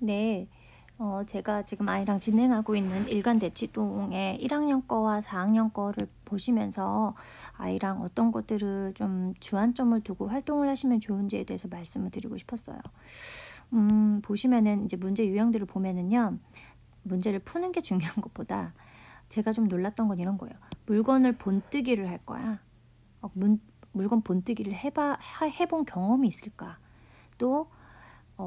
네, 제가 지금 아이랑 진행하고 있는 일간대치동의 1학년 거와 4학년 거를 보시면서 아이랑 어떤 것들을 좀 주안점을 두고 활동을 하시면 좋은지에 대해서 말씀을 드리고 싶었어요. 보시면은 이제 문제 유형들을 보면은요, 문제를 푸는 게 중요한 것보다 제가 좀 놀랐던 건 이런 거예요. 물건을 본뜨기를 할 거야. 물건 본뜨기를 해본 경험이 있을까? 또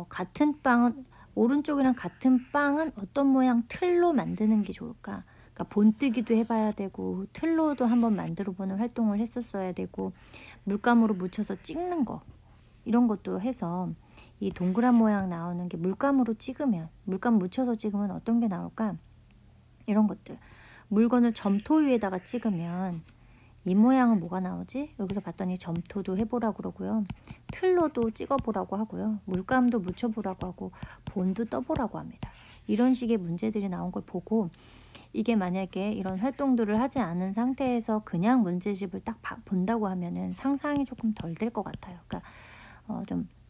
같은 빵은 오른쪽이랑 같은 빵은 어떤 모양 틀로 만드는 게 좋을까? 그러니까 본뜨기도 해봐야 되고 틀로도 한번 만들어보는 활동을 했었어야 되고 물감으로 묻혀서 찍는 거 이런 것도 해서 이 동그란 모양 나오는 게 물감으로 찍으면 물감 묻혀서 찍으면 어떤 게 나올까? 이런 것들 물건을 점토 위에다가 찍으면 이 모양은 뭐가 나오지? 여기서 봤더니 점토도 해보라고 그러고요. 틀로도 찍어보라고 하고요. 물감도 묻혀보라고 하고 본도 떠보라고 합니다. 이런 식의 문제들이 나온 걸 보고 이게 만약에 이런 활동들을 하지 않은 상태에서 그냥 문제집을 딱 본다고 하면은 상상이 조금 덜 될 것 같아요. 그러니까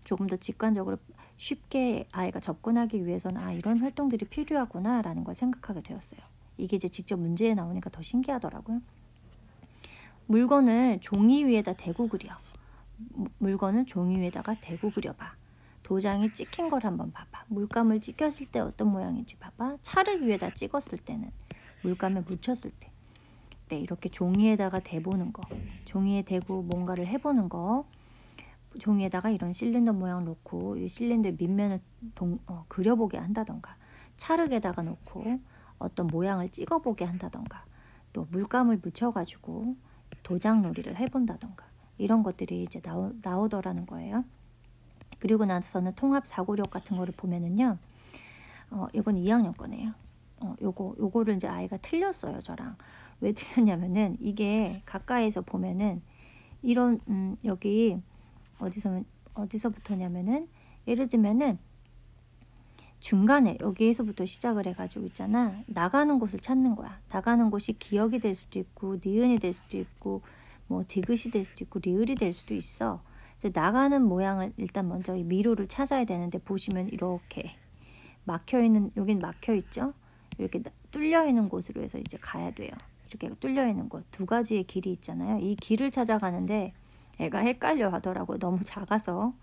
조금 더 직관적으로 쉽게 아이가 접근하기 위해서는 이런 활동들이 필요하구나 라는 걸 생각하게 되었어요. 이게 이제 직접 문제에 나오니까 더 신기하더라고요. 물건을 종이 위에다 대고 그려. 물건을 종이 위에다가 대고 그려봐. 도장이 찍힌 걸 한번 봐봐. 물감을 찍혔을 때 어떤 모양인지 봐봐. 찰흙 위에다 찍었을 때는 물감에 묻혔을 때. 네, 이렇게 종이에다가 대보는 거. 종이에 대고 뭔가를 해보는 거. 종이에다가 이런 실린더 모양을 놓고 이 실린더 밑면을 그려보게 한다던가. 찰흙에다가 놓고 어떤 모양을 찍어보게 한다던가. 또 물감을 묻혀가지고 도장놀이를 해본다던가 이런 것들이 이제 나오더라는 거예요. 그리고 나서는 통합 사고력 같은 거를 보면은요, 이건 2학년 거네요. 요거를 이제 아이가 틀렸어요, 저랑. 왜 틀렸냐면은 이게 가까이서 보면은 이런 여기 어디서부터냐면은 예를 들면은 중간에 여기에서부터 시작을 해가지고 있잖아. 나가는 곳을 찾는 거야. 나가는 곳이 기역이 될 수도 있고 니은이 될 수도 있고 뭐 디귿이 될 수도 있고 리을이 될 수도 있어. 이제 나가는 모양을 일단 먼저 이 미로를 찾아야 되는데 보시면 이렇게 막혀있는 여긴 막혀있죠. 이렇게 뚫려있는 곳으로 해서 이제 가야 돼요. 이렇게 뚫려있는 곳 두 가지의 길이 있잖아요. 이 길을 찾아가는데 애가 헷갈려 하더라고요. 너무 작아서.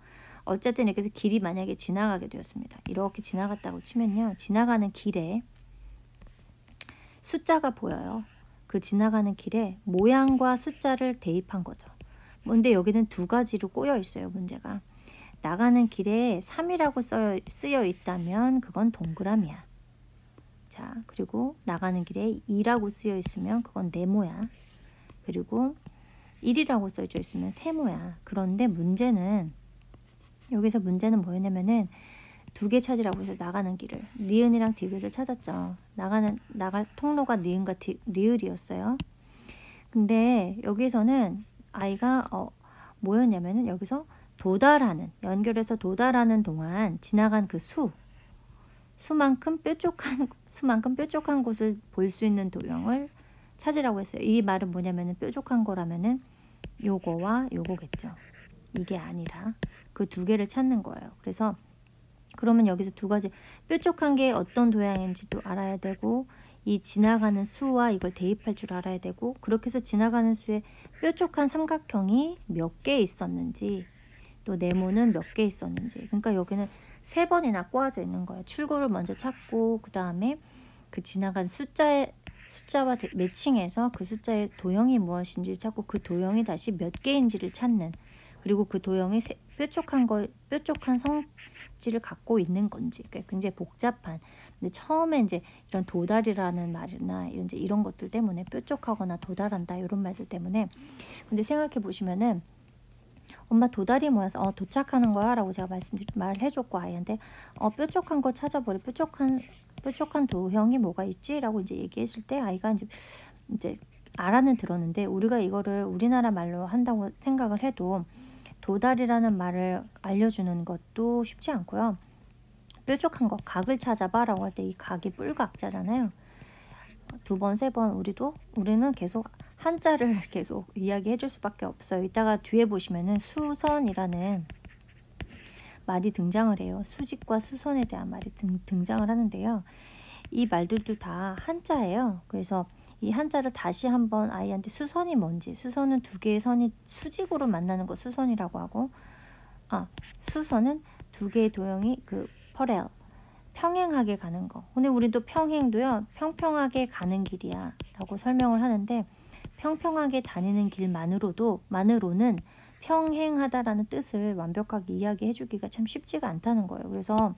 어쨌든 이렇게 해서 길이 만약에 지나가게 되었습니다. 이렇게 지나갔다고 치면요. 지나가는 길에 숫자가 보여요. 그 지나가는 길에 모양과 숫자를 대입한 거죠. 근데 여기는 두 가지로 꼬여 있어요. 문제가. 나가는 길에 3이라고 쓰여 있다면 그건 동그라미야. 자, 그리고 나가는 길에 2라고 쓰여 있으면 그건 네모야. 그리고 1이라고 써져 있으면 세모야. 그런데 여기서 문제는 뭐였냐면은 두 개 찾으라고 해서 나가는 길을 니은이랑 디귿을 찾았죠. 나갈 통로가 니은과 리을이었어요. 근데 여기서는 아이가 뭐였냐면은 여기서 연결해서 도달하는 동안 지나간 그 수만큼 뾰족한 곳을 볼 수 있는 도형을 찾으라고 했어요. 이 말은 뭐냐면은 뾰족한 거라면은 요거와 요거겠죠. 이게 아니라 그 두 개를 찾는 거예요. 그래서 그러면 여기서 두 가지 뾰족한 게 어떤 도형인지도 알아야 되고 이 지나가는 수와 이걸 대입할 줄 알아야 되고 그렇게 해서 지나가는 수에 뾰족한 삼각형이 몇 개 있었는지 또 네모는 몇 개 있었는지 그러니까 여기는 3번이나 꼬아져 있는 거예요. 출구를 먼저 찾고 그 다음에 그 지나간 숫자와 매칭해서 그 숫자의 도형이 무엇인지 찾고 그 도형이 다시 몇 개인지를 찾는 그리고 그 도형이 뾰족한 성질을 갖고 있는 건지 굉장히 복잡한. 근데 처음에 이제 이런 도달이라는 말이나 이제 이런 것들 때문에 뾰족하거나 도달한다 이런 말들 때문에 근데 생각해 보시면은 엄마 도달이 뭐야? 도착하는 거야 라고 제가 말해줬고 아이한테 뾰족한 거 찾아보래. 뾰족한 도형이 뭐가 있지? 라고 이제 얘기했을 때 아이가 이제 알아는 들었는데 우리가 이거를 우리나라 말로 한다고 생각을 해도 도달이라는 말을 알려주는 것도 쉽지 않고요. 뾰족한 거 각을 찾아봐 라고 할 때 이 각이 뿔각자잖아요. 2번, 3번 우리는 계속 한자를 계속 이야기해 줄 수밖에 없어요. 이따가 뒤에 보시면은 수선이라는 말이 등장을 해요. 수직과 수선에 대한 말이 등장을 하는데요. 이 말들도 다 한자예요. 그래서 이 한자를 다시 한번 아이한테 수선이 뭔지, 수선은 두 개의 선이 수직으로 만나는 거 수선이라고 하고, 수선은 두 개의 도형이 그 퍼렐, 평행하게 가는 거. 근데 우리도 평행도요, 평평하게 가는 길이야 라고 설명을 하는데, 평평하게 다니는 길만으로는 평행하다라는 뜻을 완벽하게 이야기해 주기가 참 쉽지가 않다는 거예요. 그래서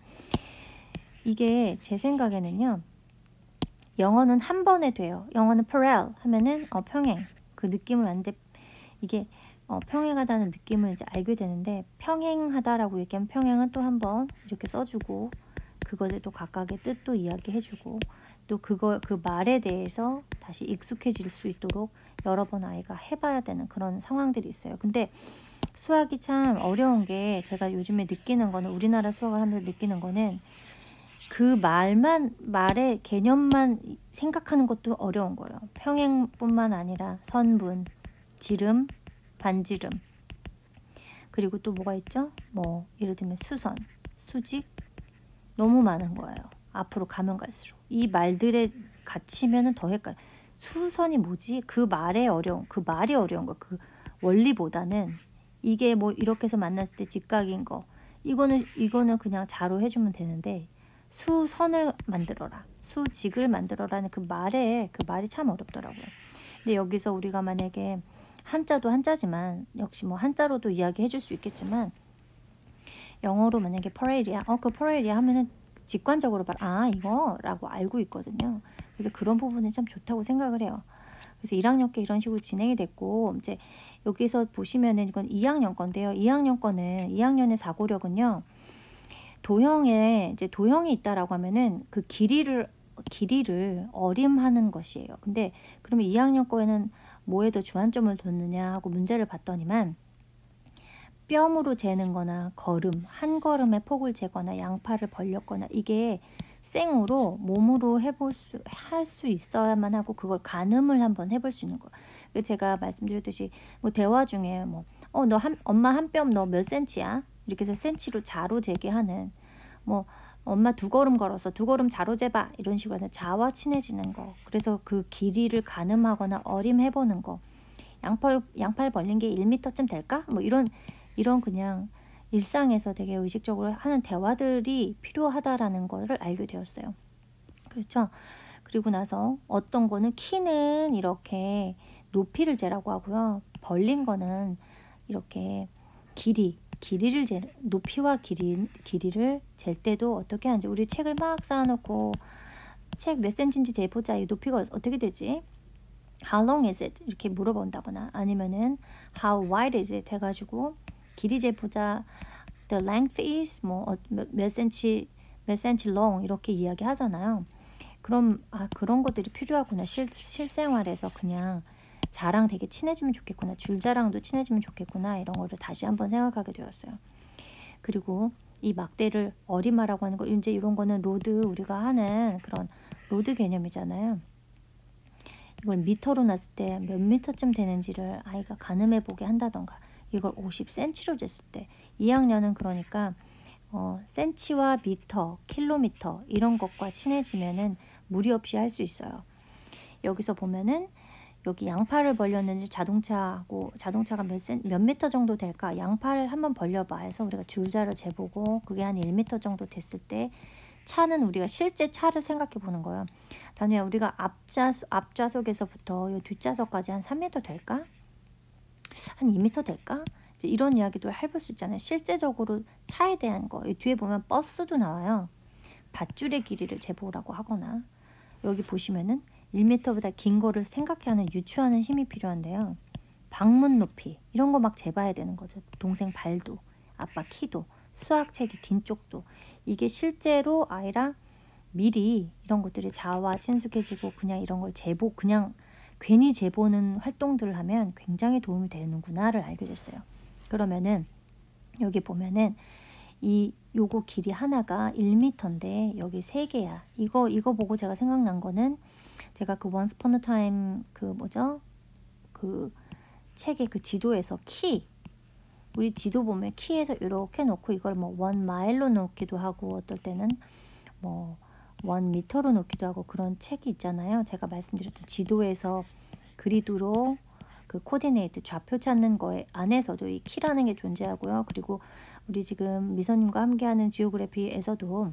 이게 제 생각에는요, 영어는 한 번에 돼요. 영어는 parallel 하면은 평행 그 느낌을 아는데, 이게 평행하다는 느낌을 이제 알게 되는데, 평행하다라고 얘기하면 평행은 또 한 번 이렇게 써주고, 그것에 또 각각의 뜻도 이야기해주고, 또 그 말에 대해서 다시 익숙해질 수 있도록 여러 번 아이가 해봐야 되는 그런 상황들이 있어요. 근데 수학이 참 어려운 게, 제가 요즘에 느끼는 거는, 우리나라 수학을 하면서 느끼는 거는, 그 말의 개념만 생각하는 것도 어려운 거예요. 평행뿐만 아니라 선분, 지름, 반지름, 그리고 또 뭐가 있죠? 뭐 예를 들면 수선, 수직, 너무 많은 거예요. 앞으로 가면 갈수록 이 말들에 갇히면은 더 헷갈려. 수선이 뭐지? 그 말이 어려운 거. 그 원리보다는 이게 뭐 이렇게 해서 만났을 때 직각인 거, 이거는 그냥 자로 해주면 되는데, 수선을 만들어라, 수직을 만들어라는 그 말이 참 어렵더라고요. 근데 여기서 우리가 만약에 한자도 한자지만, 역시 뭐 한자로도 이야기해 줄 수 있겠지만, 영어로 만약에 퍼레일이야, 그 퍼레일이야 하면은 직관적으로 이거라고 알고 있거든요. 그래서 그런 부분이 참 좋다고 생각을 해요. 그래서 1학년 게 이런 식으로 진행이 됐고, 이제 여기서 보시면은 이건 2학년 건데요. 2학년의 사고력은요, 도형에 이제 도형이 있다라고 하면은 그 길이를 어림하는 것이에요. 근데 그러면 2학년 거에는 뭐에 더 주안점을 뒀느냐 하고 문제를 봤더니만, 뼘으로 재는 거나 한 걸음의 폭을 재거나 양팔을 벌렸거나, 이게 생으로 몸으로 할 수 있어야만 하고, 그걸 가늠을 한번 해볼 수 있는 거예요. 제가 말씀드렸듯이 뭐 대화 중에 엄마 한 뼘 너 몇 센치야? 이렇게 해서 센치로 자로 재게 하는, 뭐 엄마 2걸음 걸었어, 2걸음 자로 재봐, 이런 식으로 해서 자와 친해지는 거. 그래서 그 길이를 가늠하거나 어림해보는 거. 양팔 벌린 게 1m쯤 될까? 뭐 이런 그냥 일상에서 되게 의식적으로 하는 대화들이 필요하다라는 거를 알게 되었어요. 그렇죠? 그리고 나서 어떤 거는 키는 이렇게 높이를 재라고 하고요. 벌린 거는 이렇게 높이와 길이를 잴 때도 어떻게 하는지, 우리 책을 막 쌓아놓고 책 몇 센치인지 재보자, 이 높이가 어떻게 되지? How long is it? 이렇게 물어본다거나, 아니면은 How wide is it? 해가지고 길이 재보자. The length is 몇 센치 long, 이렇게 이야기 하잖아요. 그럼 그런 것들이 필요하구나. 실생활에서 그냥 자랑 되게 친해지면 좋겠구나, 줄자랑도 친해지면 좋겠구나, 이런 거를 다시 한번 생각하게 되었어요. 그리고 이 막대를 어림하라고 하는 거, 이제 이런 거는 우리가 하는 그런 로드 개념이잖아요. 이걸 미터로 놨을 때 몇 미터쯤 되는지를 아이가 가늠해 보게 한다던가, 이걸 50cm로 쟀을 때, 2학년은 그러니까 센치와 미터, 킬로미터 이런 것과 친해지면은 무리 없이 할 수 있어요. 여기서 보면은 여기 양팔을 벌렸는지, 자동차가 몇 미터 정도 될까, 양팔을 한번 벌려봐 해서 우리가 줄자를 재보고, 그게 한 1미터 정도 됐을 때, 차는 우리가 실제 차를 생각해 보는 거예요. 단우야, 우리가 앞좌석에서부터 뒷좌석까지 한 3미터 될까? 한 2미터 될까? 이제 이런 이야기도 해볼 수 있잖아요. 실제적으로 차에 대한 거. 뒤에 보면 버스도 나와요. 밧줄의 길이를 재보라고 하거나, 여기 보시면은 1m보다 긴 거를 생각하는, 유추하는 힘이 필요한데요. 방문 높이 이런 거 막 재봐야 되는 거죠. 동생 발도, 아빠 키도, 수학책이 긴 쪽도. 이게 실제로 아이랑 미리 이런 것들이 자와 친숙해지고, 그냥 이런 걸 그냥 괜히 재보는 활동들을 하면 굉장히 도움이 되는구나를 알게 됐어요. 그러면은 여기 보면은 요거 길이 하나가 1m인데 여기 3개야. 이거 보고 제가 생각난 거는, 제가 그 Once Upon a Time 그 책의 그 지도에서 우리 지도 보면 키에서 이렇게 놓고 이걸 뭐 1마일로 놓기도 하고 어떨 때는 뭐 1미터로 놓기도 하고 그런 책이 있잖아요. 제가 말씀드렸던 지도에서 그리드로 그 코디네이트 좌표 찾는 거에 안에서도 이 키라는 게 존재하고요. 그리고 우리 지금 미선님과 함께하는 지오그래피에서도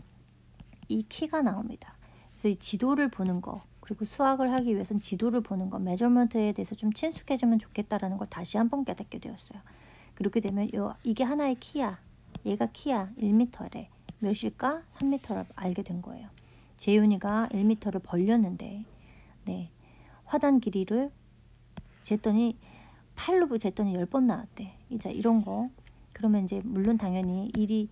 이 키가 나옵니다. 그래서 이 지도를 보는 거 그리고 수학을 하기 위해서는 지도를 보는 거 메저먼트에 대해서 좀 친숙해지면 좋겠다라는 걸 다시 한번 깨닫게 되었어요. 그렇게 되면 이게 하나의 키야. 얘가 키야. 1m래. 몇일까? 3m를 알게 된 거예요. 재윤이가 1m를 벌렸는데 네, 화단 길이를 쟀더니 팔로 쟀더니 10번 나왔대. 이제 이런 거. 그러면 이제 물론 당연히 1이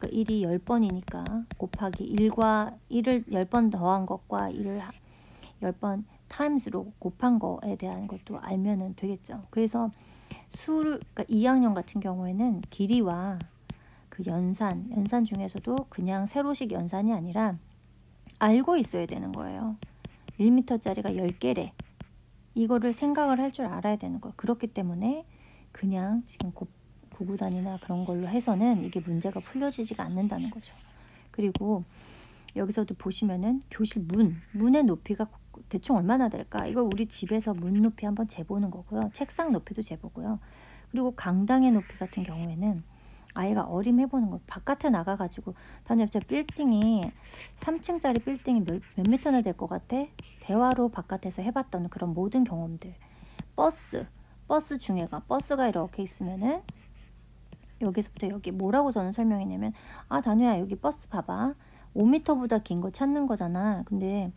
10번이니까 곱하기 1과 1을 10번 더한 것과 1을 10번 타임스로 곱한 거에 대한 것도 알면은 되겠죠. 그래서 그러니까 2학년 같은 경우에는 길이와 그 연산 중에서도 그냥 세로식 연산이 아니라 알고 있어야 되는 거예요. 1m짜리가 10개래. 이거를 생각을 할 줄 알아야 되는 거예요. 그렇기 때문에 그냥 지금 구구단이나 그런 걸로 해서는 이게 문제가 풀려지지가 않는다는 거죠. 그리고 여기서도 보시면은 교실 문의 높이가 대충 얼마나 될까? 이거 우리 집에서 문 높이 한번 재보는 거고요. 책상 높이도 재보고요. 그리고 강당의 높이 같은 경우에는 아이가 어림해보는 거. 바깥에 나가가지고 단엽자 빌딩이 3층짜리 빌딩이 몇 미터나 될 것 같아? 대화로 바깥에서 해봤던 그런 모든 경험들. 버스 중에가 버스가 이렇게 있으면은 여기서부터 여기 뭐라고 저는 설명했냐면 다누야 여기 버스 봐봐. 5m보다 긴 거 찾는 거잖아. 근데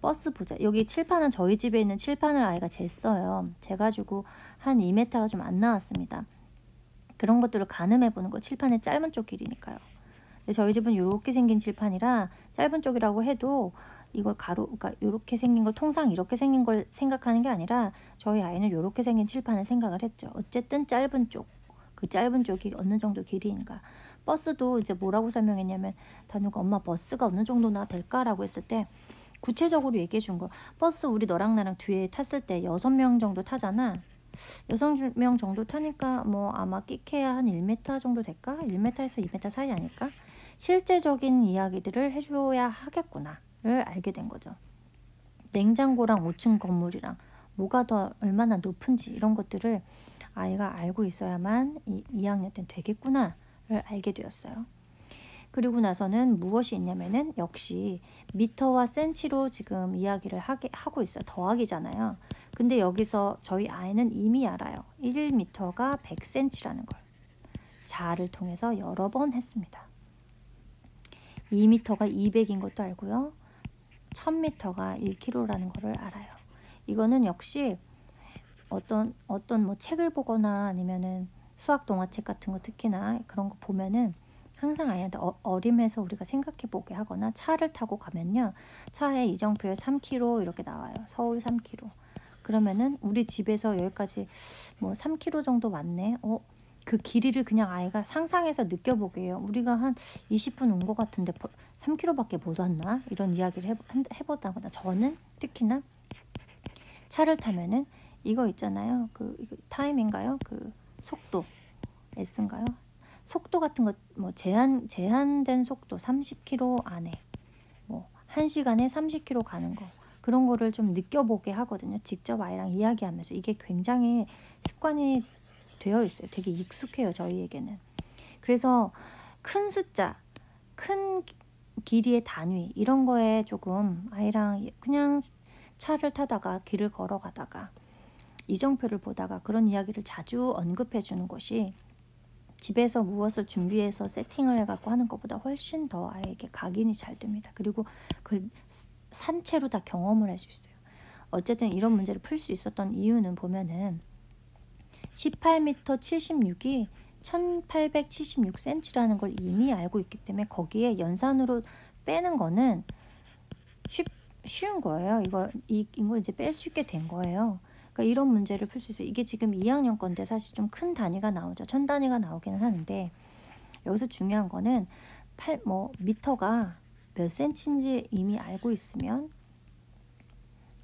버스 보자. 여기 칠판은 저희 집에 있는 칠판을 아이가 쟀어요. 재가지고 한 2m가 좀 안 나왔습니다. 그런 것들을 가늠해보는 거. 칠판의 짧은 쪽 길이니까요. 근데 저희 집은 이렇게 생긴 칠판이라 짧은 쪽이라고 해도 이걸 그러니까 이렇게 생긴 걸 통상 이렇게 생긴 걸 생각하는 게 아니라 저희 아이는 이렇게 생긴 칠판을 생각을 했죠. 어쨌든 짧은 쪽. 그 짧은 쪽이 어느 정도 길이인가. 버스도 이제 뭐라고 설명했냐면 다누가 엄마 버스가 어느 정도나 될까라고 했을 때 구체적으로 얘기해 준 거. 버스 우리 너랑 나랑 뒤에 탔을 때 6명 정도 타잖아. 6명 정도 타니까 뭐 아마 끼케야 한 1m 정도 될까? 1m에서 2m 사이 아닐까? 실제적인 이야기들을 해줘야 하겠구나를 알게 된 거죠. 냉장고랑 5층 건물이랑 뭐가 더 얼마나 높은지 이런 것들을 아이가 알고 있어야만 2학년 때는 되겠구나를 알게 되었어요. 그리고 나서는 무엇이 있냐면은 역시 미터와 센치로 지금 이야기를 하고 있어요. 더하기잖아요. 근데 여기서 저희 아이는 이미 알아요. 1m가 100cm라는 걸. 자를 통해서 여러 번 했습니다. 2m가 200인 것도 알고요. 1000m가 1kg라는 거를 알아요. 이거는 역시 어떤 뭐 책을 보거나 아니면은 수학 동화책 같은 거 특히나 그런 거 보면은 항상 아이한테 어림해서 우리가 생각해 보게 하거나 차를 타고 가면요. 차에 이정표에 3km 이렇게 나와요. 서울 3km. 그러면은 우리 집에서 여기까지 뭐 3km 정도 왔네. 그 길이를 그냥 아이가 상상해서 느껴보게 해요. 우리가 한 20분 온 것 같은데 3km밖에 못 왔나? 이런 이야기를 해보다거나 저는 특히나 차를 타면은 이거 있잖아요. 이거 타임인가요? 그 속도 S인가요? 속도 같은 거 뭐 제한된 속도 30km 안에 뭐 1시간에 30km 가는 거 그런 거를 좀 느껴보게 하거든요. 직접 아이랑 이야기하면서 이게 굉장히 습관이 되어 있어요. 되게 익숙해요. 저희에게는. 그래서 큰 숫자, 큰 길이의 단위 이런 거에 조금 아이랑 그냥 차를 타다가 길을 걸어가다가 이정표를 보다가 그런 이야기를 자주 언급해 주는 것이 집에서 무엇을 준비해서 세팅을 해갖고 하는 것보다 훨씬 더 아이에게 각인이 잘 됩니다. 그리고 그 산채로 다 경험을 할 수 있어요. 어쨌든 이런 문제를 풀 수 있었던 이유는 보면은 18m 76이 1876cm라는 걸 이미 알고 있기 때문에 거기에 연산으로 빼는 거는 쉬운 거예요. 이걸 이제 뺄 수 있게 된 거예요. 그러니까 이런 문제를 풀 수 있어요. 이게 지금 2학년 건데 사실 좀 큰 단위가 나오죠. 1000단위가 나오기는 하는데 여기서 중요한 거는 미터가 몇 센치인지 이미 알고 있으면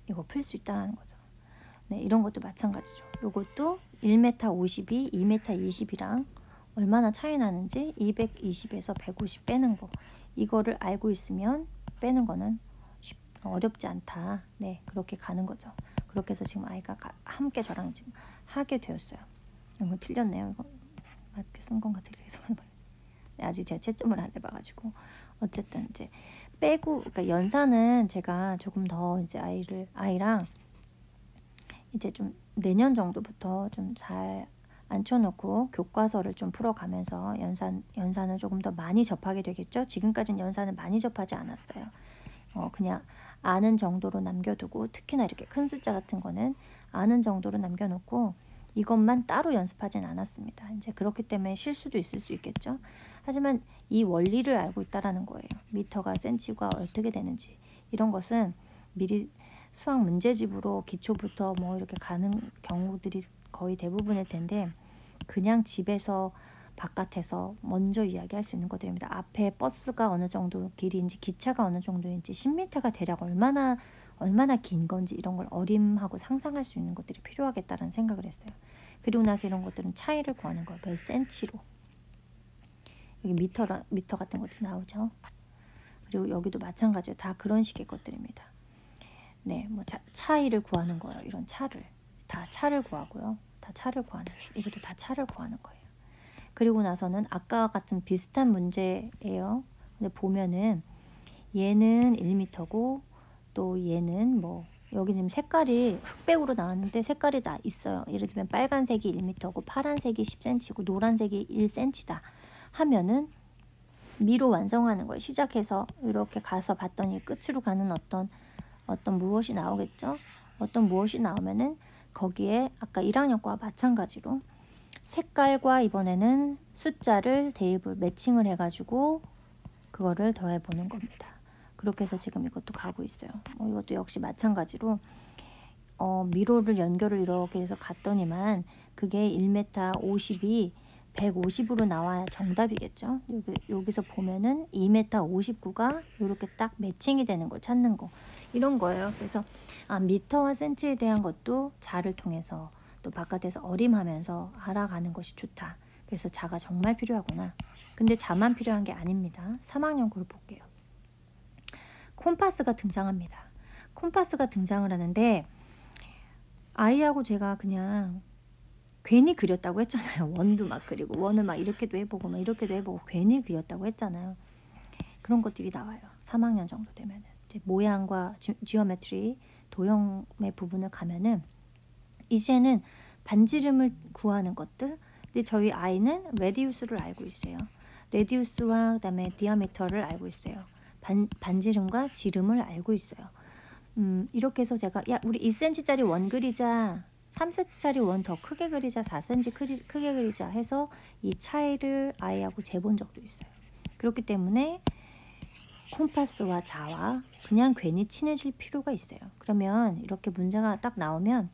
이거 풀 수 있다는 거죠. 네, 이런 것도 마찬가지죠. 이것도 1m 52, 2m 20이랑 얼마나 차이 나는지 220에서 150 빼는 거, 이거를 알고 있으면 빼는 거는 어렵지 않다. 네, 그렇게 가는 거죠. 그렇게 해서 지금 아이가 함께 저랑 지금 하게 되었어요. 이거 틀렸네요. 이거 맞게 쓴 건가 틀려서 네, 아직 제가 채점을 안 해봐가지고 어쨌든 이제 빼고, 그러니까 연산은 제가 조금 더 이제 아이랑 이제 좀 내년 정도부터 좀 잘 앉혀놓고 교과서를 좀 풀어가면서 연산을 조금 더 많이 접하게 되겠죠. 지금까지는 연산을 많이 접하지 않았어요. 그냥 아는 정도로 남겨두고, 특히나 이렇게 큰 숫자 같은 거는 아는 정도로 남겨놓고 이것만 따로 연습하진 않았습니다. 이제 그렇기 때문에 실수도 있을 수 있겠죠. 하지만 이 원리를 알고 있다라는 거예요. 미터가 센치가 어떻게 되는지, 이런 것은 미리 수학 문제집으로 기초부터 뭐 이렇게 가는 경우들이 거의 대부분일 텐데, 그냥 집에서 바깥에서 먼저 이야기할 수 있는 것들입니다. 앞에 버스가 어느 정도 길이인지, 기차가 어느 정도인지, 10m가 대략 얼마나 긴 건지, 이런 걸 어림하고 상상할 수 있는 것들이 필요하겠다는 생각을 했어요. 그리고 나서 이런 것들은 차이를 구하는 거예요. 몇 센치로. 여기 미터 같은 것도 나오죠. 그리고 여기도 마찬가지예요. 다 그런 식의 것들입니다. 네, 뭐 차이를 구하는 거예요. 이런 차를 구하고요. 다 차를 구하는 거예요. 이것도 다 차를 구하는 거예요. 그리고 나서는 아까 같은 비슷한 문제예요. 근데 보면은 얘는 1m고 또 얘는 뭐 여기 지금 색깔이 흑백으로 나왔는데 색깔이 다 있어요. 예를 들면 빨간색이 1m고 파란색이 10cm고 노란색이 1cm다 하면은 미로 완성하는 거예요. 시작해서 이렇게 가서 봤더니 끝으로 가는 어떤 무엇이 나오겠죠. 어떤 무엇이 나오면은 거기에 아까 1학년 거와 마찬가지로 색깔과 이번에는 숫자를 대입을 매칭을 해가지고 그거를 더해보는 겁니다. 그렇게 해서 지금 이것도 가고 있어요. 이것도 역시 마찬가지로 미로를 연결을 이렇게 해서 갔더니만 그게 1m 50이 150으로 나와야 정답이겠죠. 여기서 보면은 2m 59가 이렇게 딱 매칭이 되는 걸 찾는 거, 이런 거예요. 그래서 미터와 센치에 대한 것도 자를 통해서 또 바깥에서 어림하면서 알아가는 것이 좋다. 그래서 자가 정말 필요하구나. 근데 자만 필요한 게 아닙니다. 3학년 걸 볼게요. 콤파스가 등장합니다. 콤파스가 등장을 하는데 아이하고 제가 그냥 괜히 그렸다고 했잖아요. 원도 막 그리고 원을 막 이렇게도 해보고 막 이렇게도 해보고 괜히 그렸다고 했잖아요. 그런 것들이 나와요. 3학년 정도 되면은 이제 모양과 지오메트리, 도형의 부분을 가면은 이제는 반지름을 구하는 것들. 근데 저희 아이는 레디우스를 알고 있어요. 레디우스와 그다음에 디아미터를 알고 있어요. 반지름과 지름을 알고 있어요. 이렇게 해서 제가 우리 2cm짜리 원 그리자, 3cm짜리 원 더 크게 그리자, 4cm 크게 그리자 해서 이 차이를 아이하고 재본 적도 있어요. 그렇기 때문에 콤파스와 자와 그냥 괜히 친해질 필요가 있어요. 그러면 이렇게 문제가 딱 나오면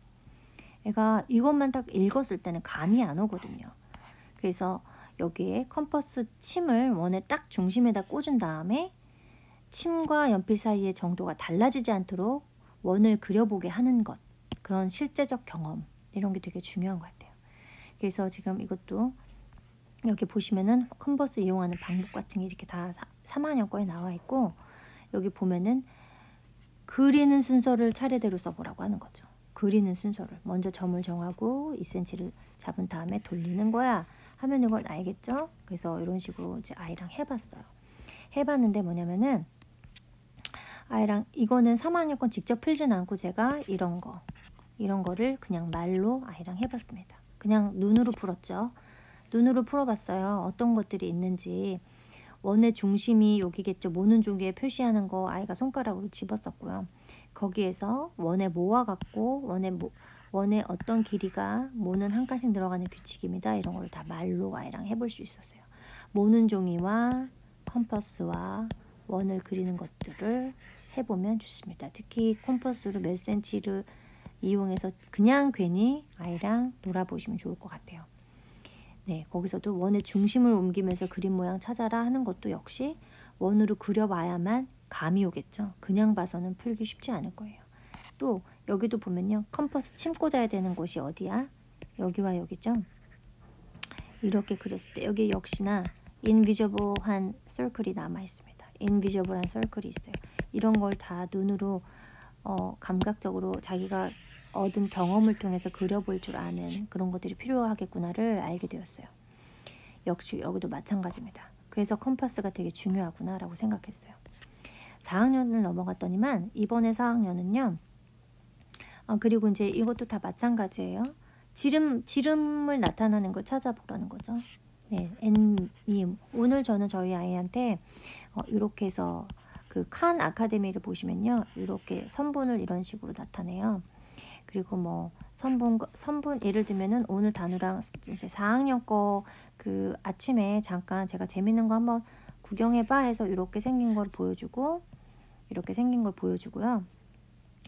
애가 이것만 딱 읽었을 때는 감이 안 오거든요. 그래서 여기에 컴퍼스 침을 원의 딱 중심에다 꽂은 다음에 침과 연필 사이의 정도가 달라지지 않도록 원을 그려보게 하는 것, 그런 실제적 경험, 이런 게 되게 중요한 것 같아요. 그래서 지금 이것도 여기 보시면은 컴퍼스 이용하는 방법 같은 게 이렇게 다 3학년 거에 나와 있고, 여기 보면은 그리는 순서를 차례대로 써보라고 하는 거죠. 그리는 순서를 먼저 점을 정하고 2cm를 잡은 다음에 돌리는 거야 하면 이건 알겠죠? 그래서 이런 식으로 이제 아이랑 해봤어요. 해봤는데 뭐냐면은 아이랑 이거는 3학년 건 직접 풀진 않고 제가 이런 거를 그냥 말로 아이랑 해봤습니다. 그냥 눈으로 풀었죠. 눈으로 풀어봤어요. 어떤 것들이 있는지. 원의 중심이 여기겠죠. 모는 종이에 표시하는 거 아이가 손가락으로 집었었고요. 거기에서 원의 모와 같고 원의 어떤 길이가 모는 한 칸씩 들어가는 규칙입니다. 이런 걸 다 말로 아이랑 해볼 수 있었어요. 모는 종이와 컴퍼스와 원을 그리는 것들을 해보면 좋습니다. 특히 컴퍼스로 몇 센치를 이용해서 그냥 괜히 아이랑 놀아보시면 좋을 것 같아요. 네, 거기서도 원의 중심을 옮기면서 그림 모양 찾아라 하는 것도 역시 원으로 그려봐야만 감이 오겠죠. 그냥 봐서는 풀기 쉽지 않을 거예요. 또 여기도 보면요. 컴퍼스 침 꽂아야 되는 곳이 어디야? 여기와 여기죠. 이렇게 그렸을 때 여기 역시나 인비저블한 서클이 남아 있습니다. 인비저블한 서클이 있어요. 이런 걸 다 눈으로 감각적으로 자기가 얻은 경험을 통해서 그려볼 줄 아는 그런 것들이 필요하겠구나를 알게 되었어요. 역시 여기도 마찬가지입니다. 그래서 컴파스가 되게 중요하구나라고 생각했어요. 4학년을 넘어갔더니만 이번에 4학년은요. 그리고 이제 이것도 다 마찬가지예요. 지름을 나타나는 걸 찾아보라는 거죠. 네, N님. 오늘 저는 저희 아이한테 이렇게 해서 그 칸 아카데미를 보시면요. 이렇게 선분을 이런 식으로 나타내요. 그리고 뭐 선분 예를 들면은 오늘 단우랑 이제 4학년 거 그 아침에 잠깐 제가 재밌는 거 한번 구경해봐 해서 이렇게 생긴 걸 보여주고 이렇게 생긴 걸 보여주고요.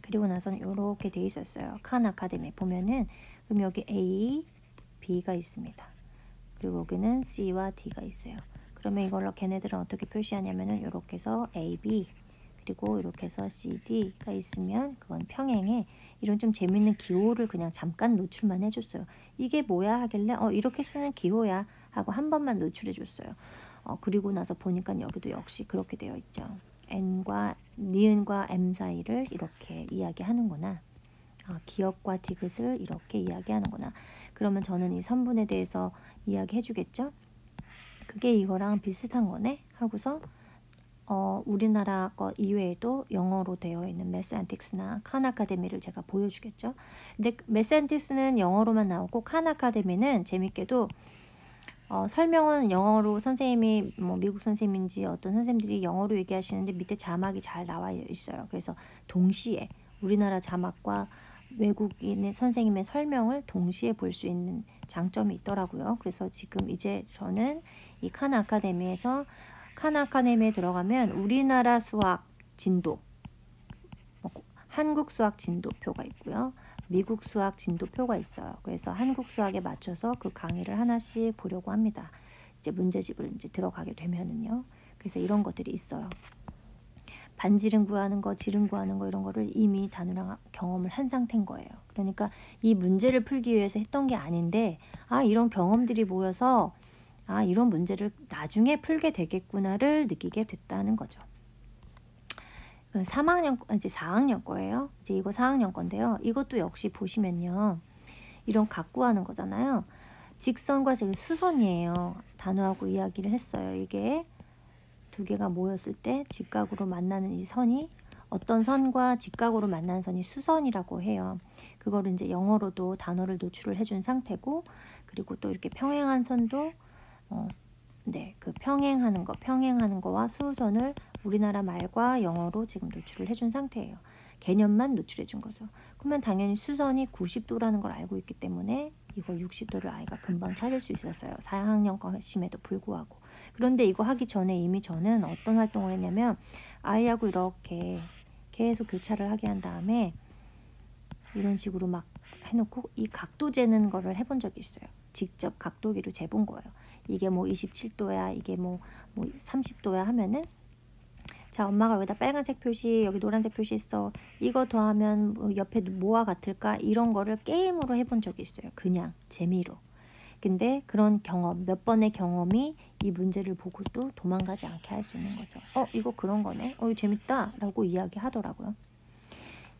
그리고 나서는 이렇게 돼 있었어요. 칸 아카데미 보면은 그럼 여기 A, B가 있습니다. 그리고 여기는 C와 D가 있어요. 그러면 이걸로 걔네들은 어떻게 표시하냐면은 이렇게 해서 A, B 그리고 이렇게 해서 C, D가 있으면 그건 평행에 이런 좀 재밌는 기호를 그냥 잠깐 노출만 해줬어요. 이게 뭐야 하길래 이렇게 쓰는 기호야 하고 한 번만 노출해 줬어요. 그리고 나서 보니까 여기도 역시 그렇게 되어 있죠. N과 니은과 M 사이를 이렇게 이야기하는구나. 기업과 디귿을 이렇게 이야기하는구나. 그러면 저는 이 선분에 대해서 이야기해 주겠죠. 그게 이거랑 비슷한 거네 하고서 우리나라 거 이외에도 영어로 되어 있는 매스앤틱스나 칸 아카데미를 제가 보여주겠죠. 근데 매스앤틱스는 영어로만 나오고 칸 아카데미는 재밌게도 설명은 영어로 선생님이 뭐 미국 선생님인지 어떤 선생님들이 영어로 얘기하시는데 밑에 자막이 잘 나와 있어요. 그래서 동시에 우리나라 자막과 외국인의 선생님의 설명을 동시에 볼 수 있는 장점이 있더라고요. 그래서 지금 이제 저는 이 칸 아카데미에서 칸 아카데미에 들어가면 우리나라 수학 진도, 한국 수학 진도표가 있고요. 미국 수학 진도표가 있어요. 그래서 한국 수학에 맞춰서 그 강의를 하나씩 보려고 합니다. 이제 문제집을 이제 들어가게 되면은요. 그래서 이런 것들이 있어요. 반지름 구하는 거, 지름 구하는 거 이런 거를 이미 단우랑 경험을 한 상태인 거예요. 그러니까 이 문제를 풀기 위해서 했던 게 아닌데 이런 경험들이 모여서 이런 문제를 나중에 풀게 되겠구나를 느끼게 됐다는 거죠. 3학년, 이제 4학년 거예요. 이제 이거 4학년 건데요. 이것도 역시 보시면요. 이런 각 구하는 거잖아요. 직선과 지금 수선이에요. 단우하고 이야기를 했어요. 이게 두 개가 모였을 때 직각으로 만나는 이 선이 어떤 선과 직각으로 만나는 선이 수선이라고 해요. 그거를 이제 영어로도 단어를 노출을 해준 상태고 그리고 또 이렇게 평행한 선도 그 평행하는 거와 수선을 우리나라 말과 영어로 지금 노출을 해준 상태예요. 개념만 노출해 준 거죠. 그러면 당연히 수선이 90도라는 걸 알고 있기 때문에 이걸 60도를 아이가 금방 찾을 수 있었어요. 4학년 것임에도 불구하고. 그런데 이거 하기 전에 이미 저는 어떤 활동을 했냐면 아이하고 이렇게 계속 교차를 하게 한 다음에 이런 식으로 막 해놓고 이 각도 재는 거를 해본 적이 있어요. 직접 각도기로 재본 거예요. 이게 뭐 27도야, 이게 뭐 30도야 하면은 자, 엄마가 여기다 빨간색 표시, 여기 노란색 표시 있어. 이거 더하면 뭐 옆에 뭐와 같을까? 이런 거를 게임으로 해본 적이 있어요. 그냥 재미로. 근데 그런 경험, 몇 번의 경험이 이 문제를 보고도 도망가지 않게 할 수 있는 거죠. 이거 그런 거네. 이거 재밌다. 라고 이야기하더라고요.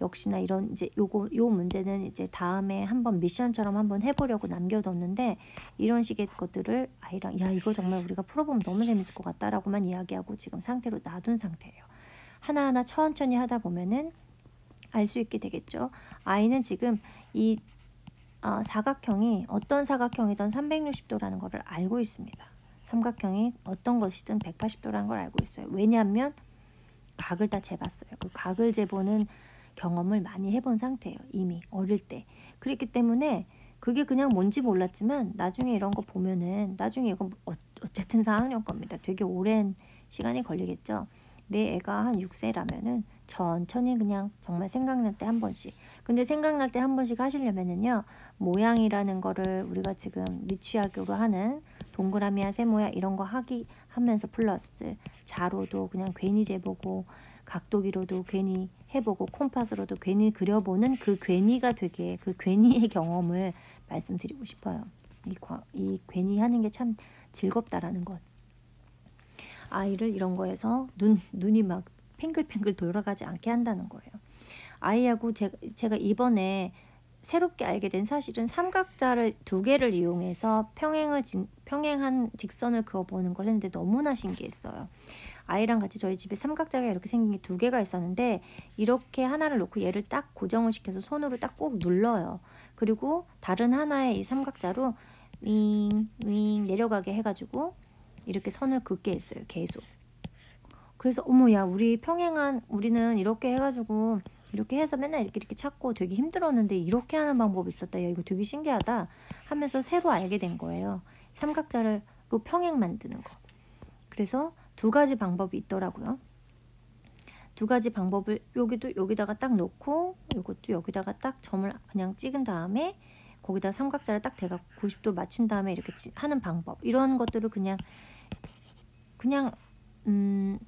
역시나 이런 이제 요 문제는 이제 다음에 한번 미션처럼 한번 해보려고 남겨뒀는데 이런 식의 것들을 아이랑 야 이거 정말 우리가 풀어보면 너무 재밌을 것 같다라고만 이야기하고 지금 상태로 놔둔 상태예요. 하나하나 천천히 하다 보면은 알 수 있게 되겠죠. 아이는 지금 이 사각형이 어떤 사각형이든 360도라는 거를 알고 있습니다. 삼각형이 어떤 것이든 180도라는 걸 알고 있어요. 왜냐하면 각을 다 재봤어요. 그 각을 재보는 경험을 많이 해본 상태예요. 이미 어릴 때. 그렇기 때문에 그게 그냥 뭔지 몰랐지만 나중에 이런 거 보면은 나중에 이건 어쨌든 4학년 겁니다. 되게 오랜 시간이 걸리겠죠. 내 애가 한 6세라면은 천천히 그냥 정말 생각날 때 한 번씩. 근데 생각날 때 한 번씩 하시려면은요. 모양이라는 거를 우리가 지금 미취학으로 하는 동그라미야 세모야 이런 거 하면서 플러스 자로도 그냥 괜히 재보고 각도기로도 괜히 해보고 콤파스로도 괜히 그려보는 그 괜히가 되게 그 괜히의 경험을 말씀드리고 싶어요. 이 괜히 하는 게 참 즐겁다라는 것. 아이를 이런 거에서 눈이 막 팽글팽글 돌아가지 않게 한다는 거예요. 아이하고 제가 이번에 새롭게 알게 된 사실은 삼각자를 2개를 이용해서 평행한 직선을 그어보는 걸 했는데 너무나 신기했어요. 아이랑 같이 저희 집에 삼각자가 이렇게 생긴 게 2개가 있었는데 이렇게 하나를 놓고 얘를 딱 고정을 시켜서 손으로 딱 꾹 눌러요. 그리고 다른 하나의 이 삼각자로 윙 내려가게 해가지고 이렇게 선을 긋게 했어요. 계속. 그래서 어머 야 우리는 이렇게 해가지고 이렇게 해서 맨날 이렇게 찾고 되게 힘들었는데 이렇게 하는 방법이 있었다. 야 이거 되게 신기하다 하면서 새로 알게 된 거예요. 삼각자로 평행 만드는 거. 그래서 2가지 방법이 있더라고요. 2가지 방법을 여기다가 딱 놓고 이것도 여기다가 딱 점을 그냥 찍은 다음에 거기다 삼각자를 딱 대가 90도 맞춘 다음에 이렇게 하는 방법. 이런 것들을 그냥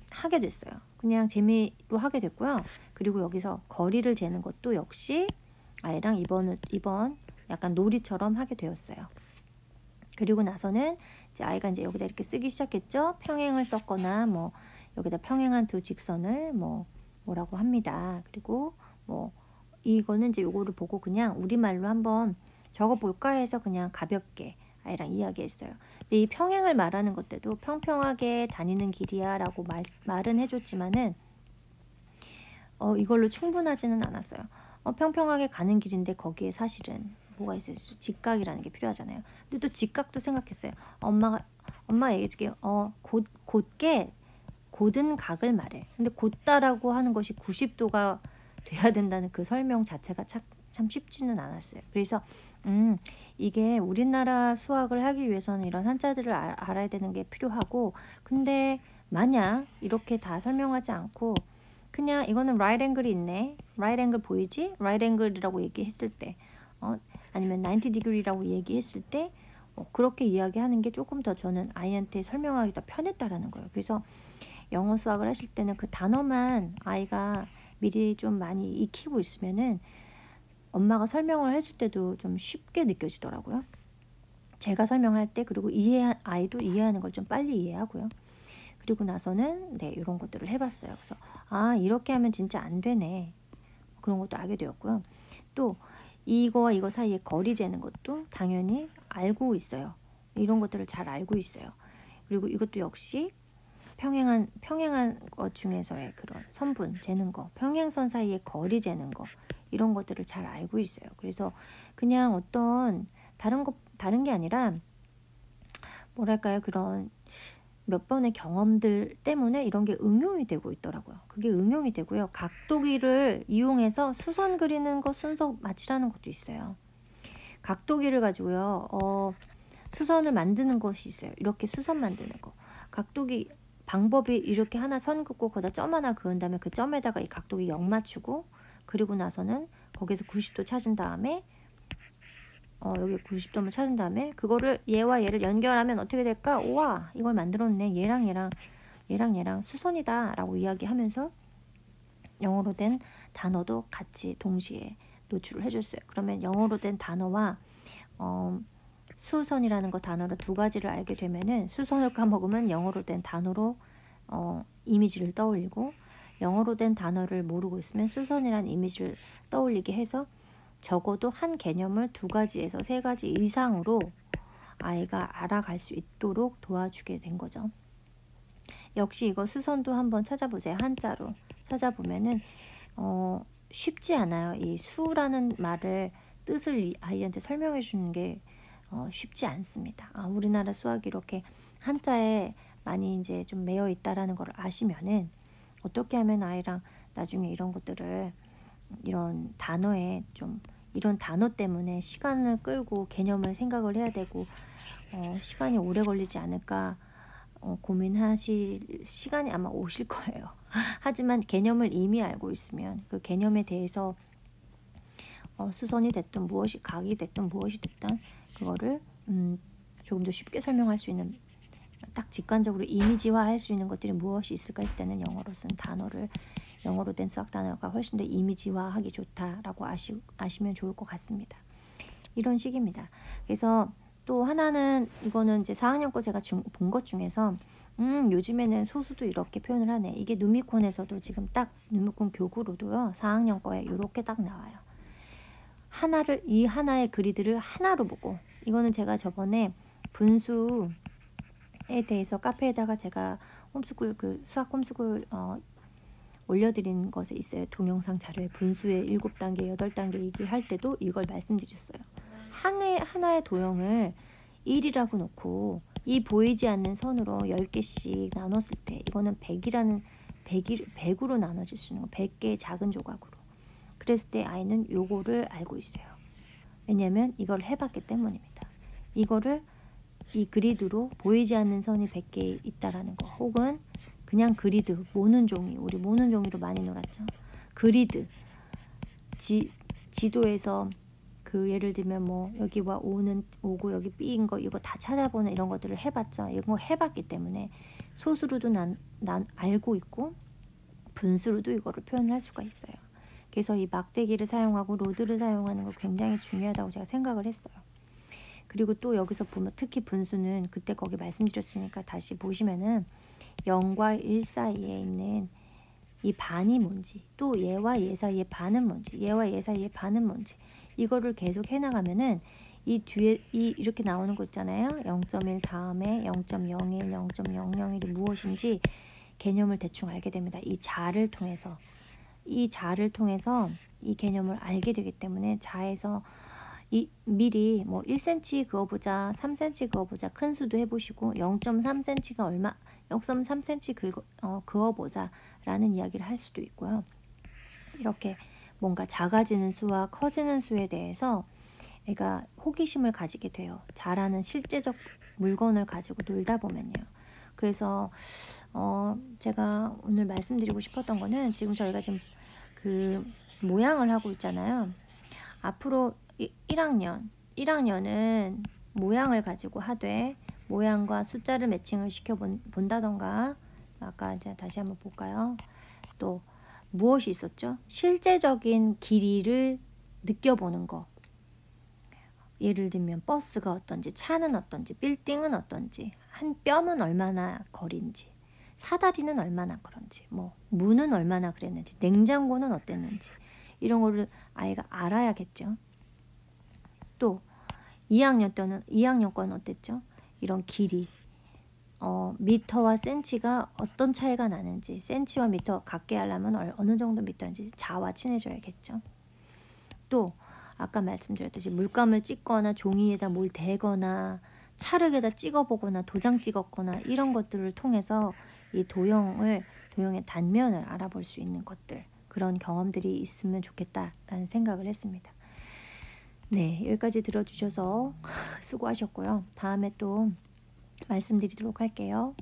하게 됐어요. 그냥 재미로 하게 됐고요. 그리고 여기서 거리를 재는 것도 역시 아이랑 이번 약간 놀이처럼 하게 되었어요. 그리고 나서는 이제 아이가 이제 여기다 이렇게 쓰기 시작했죠. 평행을 썼거나 뭐 여기다 평행한 2 직선을 뭐라고 합니다. 그리고 뭐 이거는 이제 요거를 보고 그냥 우리말로 한번 적어 볼까 해서 그냥 가볍게 아이랑 이야기했어요. 근데 이 평행을 말하는 것 때도 평평하게 다니는 길이야 라고 말은 해줬지만은 이걸로 충분하지는 않았어요. 평평하게 가는 길인데 거기에 사실은 뭐가 있어요? 직각이라는 게 필요하잖아요. 근데 또 직각도 생각했어요. 엄마 얘기해줄게요. 곧게 곧은 각을 말해. 근데 곧다라고 하는 것이 90도가 돼야 된다는 그 설명 자체가 참 쉽지는 않았어요. 그래서 이게 우리나라 수학을 하기 위해서는 이런 한자들을 알아야 되는 게 필요하고, 근데 만약 이렇게 다 설명하지 않고 그냥 이거는 right angle이 있네. right angle 보이지? right angle이라고 얘기했을 때 아니면 90 degree라고 얘기했을 때 그렇게 이야기하는 게 조금 더 저는 아이한테 설명하기 더 편했다라는 거예요. 그래서 영어 수학을 하실 때는 그 단어만 아이가 미리 좀 많이 익히고 있으면은 엄마가 설명을 해줄 때도 좀 쉽게 느껴지더라고요. 제가 설명할 때, 그리고 아이도 이해하는 걸 좀 빨리 이해하고요. 그리고 나서는 이런 것들을 해봤어요. 그래서 이렇게 하면 진짜 안 되네. 그런 것도 알게 되었고요. 또 이거와 이거 사이에 거리 재는 것도 당연히 알고 있어요. 이런 것들을 잘 알고 있어요. 그리고 이것도 역시 평행한 것 중에서의 그런 선분 재는 거, 평행선 사이에 거리 재는 거, 이런 것들을 잘 알고 있어요. 그래서 그냥 어떤 다른 게 아니라 뭐랄까요, 그런 몇 번의 경험들 때문에 이런 게 응용이 되고 있더라고요. 그게 응용이 되고요. 각도기를 이용해서 수선 그리는 거 순서 맞추라는 것도 있어요. 각도기를 가지고요. 수선을 만드는 것이 있어요. 이렇게 수선 만드는 거. 각도기 방법이 이렇게 하나 선 긋고 거기다 점 하나 그은 다음에 그 점에다가 이 각도기 0 맞추고, 그리고 나서는 거기서 90도 찾은 다음에 여기 90도를 찾은 다음에 그거를 얘와 얘를 연결하면 어떻게 될까? 우와, 이걸 만들었네. 얘랑 수선이다 라고 이야기하면서 영어로 된 단어도 같이 동시에 노출을 해줬어요. 그러면 영어로 된 단어와 수선이라는 거 단어를 2가지를 알게 되면은 수선을 까먹으면 영어로 된 단어로 이미지를 떠올리고, 영어로 된 단어를 모르고 있으면 수선이라는 이미지를 떠올리게 해서 적어도 한 개념을 2가지에서 3가지 이상으로 아이가 알아갈 수 있도록 도와주게 된 거죠. 역시 이거 수선도 한번 찾아보세요. 한자로 찾아보면은 쉽지 않아요. 이 수라는 말을 뜻을 아이한테 설명해 주는 게 쉽지 않습니다. 우리나라 수학이 이렇게 한자에 많이 이제 좀 매여 있다라는 걸 아시면은 어떻게 하면 아이랑 나중에 이런 것들을 이런 단어에 좀 이런 단어 때문에 시간을 끌고 개념을 생각을 해야 되고 시간이 오래 걸리지 않을까 고민하실 시간이 아마 오실 거예요. 하지만 개념을 이미 알고 있으면 그 개념에 대해서 수선이 됐든 무엇이 각이 됐든 무엇이 됐든 그거를 조금 더 쉽게 설명할 수 있는, 딱 직관적으로 이미지화할 수 있는 것들이 무엇이 있을까 했을 때는 영어로 쓴 단어를, 영어로 된 수학 단어가 훨씬 더 이미지화하기 좋다라고 아시면 좋을 것 같습니다. 이런 식입니다. 그래서 또 하나는 이거는 이제 4학년 거 제가 본 것 중에서 요즘에는 소수도 이렇게 표현을 하네. 이게 누미콘에서도 지금 딱 누미콘 교구로도요. 4학년 거에 이렇게 딱 나와요. 이 하나의 그리드를 하나로 보고, 이거는 제가 저번에 분수에 대해서 카페에다가 제가 홈스쿨 수학 홈스쿨 올려드린 것에 있어요. 동영상 자료에 분수의 7단계, 8단계 얘기할 때도 이걸 말씀드렸어요. 하나의 도형을 1이라고 놓고 이 보이지 않는 선으로 10개씩 나눴을 때 이거는 100으로 나눠질 수 있는 거, 100개의 작은 조각으로. 그랬을 때 아이는 요거를 알고 있어요. 왜냐면 이걸 해봤기 때문입니다. 이거를 이 그리드로 보이지 않는 선이 100개 있다라는 거, 혹은 그냥 그리드, 모는 종이, 우리 모는 종이로 많이 놀았죠. 그리드, 지도에서 예를 들면 뭐 여기와 오고 여기 B인 거 이거 다 찾아보는 이런 것들을 해봤죠. 이런 거 해봤기 때문에 소수로도 난 알고 있고 분수로도 이거를 표현을 할 수가 있어요. 그래서 이 막대기를 사용하고 로드를 사용하는 거 굉장히 중요하다고 제가 생각을 했어요. 그리고 또 여기서 보면 특히 분수는 그때 거기 말씀드렸으니까 다시 보시면은 0과 1 사이에 있는 이 반이 뭔지, 또 얘와 얘 사이의 반은 뭔지, 얘와 얘 사이의 반은 뭔지, 이거를 계속 해나가면은 이 뒤에 이렇게 나오는 거 있잖아요. 0.1 다음에 0.01, 0.001이 무엇인지 개념을 대충 알게 됩니다. 이 자를 통해서 이 개념을 알게 되기 때문에 자에서 미리 뭐 1cm 그어보자, 3cm 그어보자, 큰 수도 해보시고 0.3cm가 0.3cm 그어보자 라는 이야기를 할 수도 있고요. 이렇게 뭔가 작아지는 수와 커지는 수에 대해서 애가 호기심을 가지게 돼요. 자라는 실제적 물건을 가지고 놀다 보면요. 그래서 제가 오늘 말씀드리고 싶었던 거는, 지금 저희가 지금 모양을 하고 있잖아요. 앞으로 1학년은 모양을 가지고 하되 모양과 숫자를 매칭을 시켜 본다던가, 아까 이제 다시 한번 볼까요? 또 무엇이 있었죠? 실제적인 길이를 느껴보는 거. 예를 들면 버스가 어떤지, 차는 어떤지, 빌딩은 어떤지, 한 뼘은 얼마나 거리인지, 사다리는 얼마나 그런지, 뭐 문은 얼마나 그랬는지, 냉장고는 어땠는지, 이런 거를 아이가 알아야겠죠. 또 2학년 거는 어땠죠? 이런 길이, 미터와 센치가 어떤 차이가 나는지, 센치와 미터 같게 하려면 어느 정도 미터인지 자와 친해져야겠죠. 또 아까 말씀드렸듯이 물감을 찍거나 종이에다 뭘 대거나 찰흙에다 찍어보거나 도장 찍었거나 이런 것들을 통해서 이 도형의 단면을 알아볼 수 있는 것들, 그런 경험들이 있으면 좋겠다라는 생각을 했습니다. 네, 여기까지 들어주셔서 수고하셨고요. 다음에 또 말씀드리도록 할게요.